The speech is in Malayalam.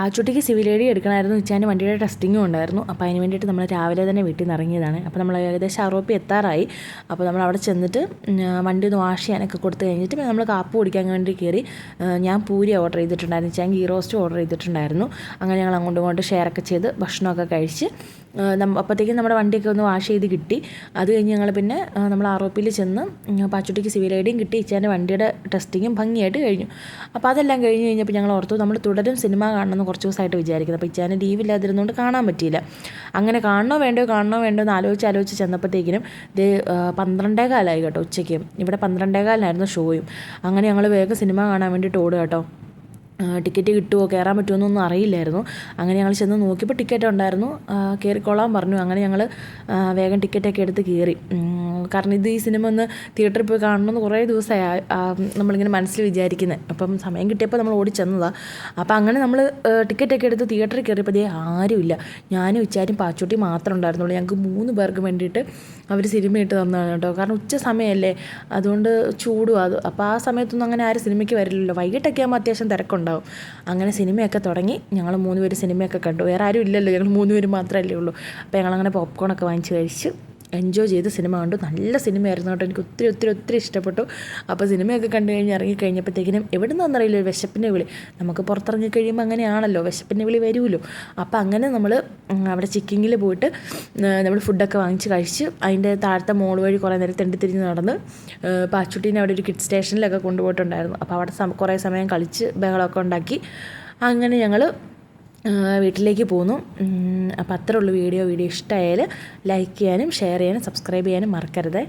ആ ചുട്ടിക്ക് സിവിൽ ഐ ഡി എടുക്കണമായിരുന്നു. ഇച്ചാൻ്റെ വണ്ടിയുടെ ടെസ്റ്റിങ്ങും ഉണ്ടായിരുന്നു. അപ്പോൾ അതിന് വേണ്ടിയിട്ട് നമ്മൾ രാവിലെ തന്നെ വീട്ടിൽ നിന്ന് ഇറങ്ങിയതാണ്. അപ്പോൾ നമ്മൾ ഏകദേശം അറുപി എത്താറായി. അപ്പോൾ നമ്മൾ അവിടെ ചെന്നിട്ട് വണ്ടി ഒന്ന് വാഷ് ചെയ്യാനൊക്കെ കൊടുത്ത് കഴിഞ്ഞിട്ട് നമ്മൾ കാപ്പ് കുടിക്കാൻ വേണ്ടി കയറി. ഞാൻ പൂരി ഓർഡർ ചെയ്തിട്ടുണ്ടായിരുന്നു, ഇച്ചാൻ ഗീ റോസ്റ്റ് ഓർഡർ ചെയ്തിട്ടുണ്ടായിരുന്നു. അങ്ങനെ ഞങ്ങൾ അങ്ങോട്ടും ഇങ്ങോട്ട് ഷെയറൊക്കെ ചെയ്ത് ഭക്ഷണമൊക്കെ കഴിച്ച് അപ്പോഴത്തേക്കും നമ്മുടെ വണ്ടിയൊക്കെ ഒന്ന് വാഷ് ചെയ്ത് കിട്ടി. അത് കഴിഞ്ഞ് ഞങ്ങൾ പിന്നെ നമ്മൾ ആറോപ്പിയിൽ ചെന്ന് പാച്ചുട്ടിക്ക് സിവിൽ ഐ ഡിയും കിട്ടി. ഇച്ചാൻ്റെ വണ്ടിയുടെ ടെസ്റ്റിങ്ങും ഭംഗിയായിട്ട് കഴിഞ്ഞു. അപ്പോൾ അതെല്ലാം കഴിഞ്ഞ് കഴിഞ്ഞപ്പോൾ ഞങ്ങൾ ഓർത്തു നമ്മൾ തുടരും സിനിമ കാണണമെന്ന് കുറച്ച് ദിവസമായിട്ട് വിചാരിക്കുന്നത്. അപ്പോൾ ഇച്ചാൻ്റെ ലീവില്ലാതിരുന്നുകൊണ്ട് കാണാൻ പറ്റിയില്ല. അങ്ങനെ കാണണോ വേണ്ടോ എന്ന് ആലോചിച്ച് ചെന്നപ്പോഴത്തേക്കിനും ഇത് 12:15 കേട്ടോ ഉച്ചയ്ക്ക്. ഇവിടെ 12:15 ഷോയും. അങ്ങനെ ഞങ്ങൾ വേഗം സിനിമ കാണാൻ വേണ്ടിയിട്ട് ഓടുക കേട്ടോ. ടിക്കറ്റ് കിട്ടുമോ, കയറാൻ പറ്റുമോ എന്നൊന്നും അറിയില്ലായിരുന്നു. അങ്ങനെ ഞങ്ങൾ ചെന്ന് നോക്കിയപ്പോൾ ടിക്കറ്റ് ഉണ്ടായിരുന്നു. കയറിക്കൊള്ളാൻ പറഞ്ഞു. അങ്ങനെ ഞങ്ങൾ വേഗം ടിക്കറ്റൊക്കെ എടുത്ത് കയറി. കാരണം ഈ സിനിമ ഒന്ന് തിയേറ്ററിൽ പോയി കാണണമെന്ന് കുറേ ദിവസമായി നമ്മളിങ്ങനെ മനസ്സിൽ വിചാരിക്കുന്നത്. അപ്പം സമയം കിട്ടിയപ്പോൾ നമ്മൾ ഓടി ചെന്നതാണ്. അപ്പോൾ അങ്ങനെ നമ്മൾ ടിക്കറ്റൊക്കെ എടുത്ത് തിയേറ്ററിൽ കയറിയപ്പോൾ ആരുമില്ല. ഞാനും ഇച്ചാരും പാച്ചൂട്ടി മാത്രമേ ഉണ്ടായിരുന്നുള്ളൂ. ഞങ്ങൾക്ക് 3 പേർക്ക് വേണ്ടിയിട്ട് അവർ സിനിമ ഇട്ട് തന്നതാണ് കേട്ടോ. കാരണം ഉച്ച സമയമല്ലേ, അതുകൊണ്ട് ചൂടും അത്. അപ്പോൾ ആ സമയത്തൊന്നും അങ്ങനെ ആരും സിനിമയ്ക്ക് വരില്ലല്ലോ. വൈകിട്ടൊക്കെ ആകുമ്പോൾ അത്യാവശ്യം തിരക്കുണ്ടാവും. അങ്ങനെ സിനിമയൊക്കെ തുടങ്ങി. ഞങ്ങൾ 3 പേര് സിനിമയൊക്കെ കണ്ടു. വേറെ ആരും ഇല്ലല്ലോ, ഞങ്ങൾ 3 പേര് മാത്രമല്ലേ ഉള്ളൂ. അപ്പോൾ ഞങ്ങളങ്ങനെ പോപ്കോണൊക്കെ വാങ്ങിച്ച് കഴിച്ച് എൻജോയ് ചെയ്ത് സിനിമ കണ്ടു. നല്ല സിനിമയായിരുന്നു കേട്ടോ. എനിക്ക് ഒത്തിരി ഇഷ്ടപ്പെട്ടു. അപ്പോൾ സിനിമയൊക്കെ കണ്ടു കഴിഞ്ഞ് ഇറങ്ങിക്കഴിഞ്ഞപ്പോഴത്തേക്കിനും എവിടെ നിന്നറിയില്ല ഒരു വിശപ്പിൻ്റെ വിളി. നമുക്ക് പുറത്തിറങ്ങി കഴിയുമ്പോൾ അങ്ങനെയാണല്ലോ, വിശപ്പിൻ്റെ വിളി വരുമല്ലോ. അപ്പോൾ അങ്ങനെ നമ്മൾ അവിടെ ചിക്കിങ്ങിൽ പോയിട്ട് നമ്മൾ ഫുഡൊക്കെ വാങ്ങിച്ച് കഴിച്ച് അതിൻ്റെ താഴത്തെ മോൾ വഴി കുറേ നേരം തെണ്ടിത്തിരിഞ്ഞ് നടന്ന് പാച്ചുട്ടീനെ അവിടെ ഒരു കിഡ് സ്റ്റേഷനിലൊക്കെ കൊണ്ടുപോയിട്ടുണ്ടായിരുന്നു. അപ്പോൾ അവിടെ കുറേ സമയം കളിച്ച് ബഹളമൊക്കെ ഉണ്ടാക്കി. അങ്ങനെ ഞങ്ങൾ വീട്ടിലേക്ക് പോന്നു. അപ്പോൾ അത്രേ ഉള്ളൂ വീഡിയോ ഇഷ്ടമായാൽ ലൈക്ക് ചെയ്യാനും ഷെയർ ചെയ്യാനും സബ്സ്ക്രൈബ് ചെയ്യാനും മറക്കരുത്.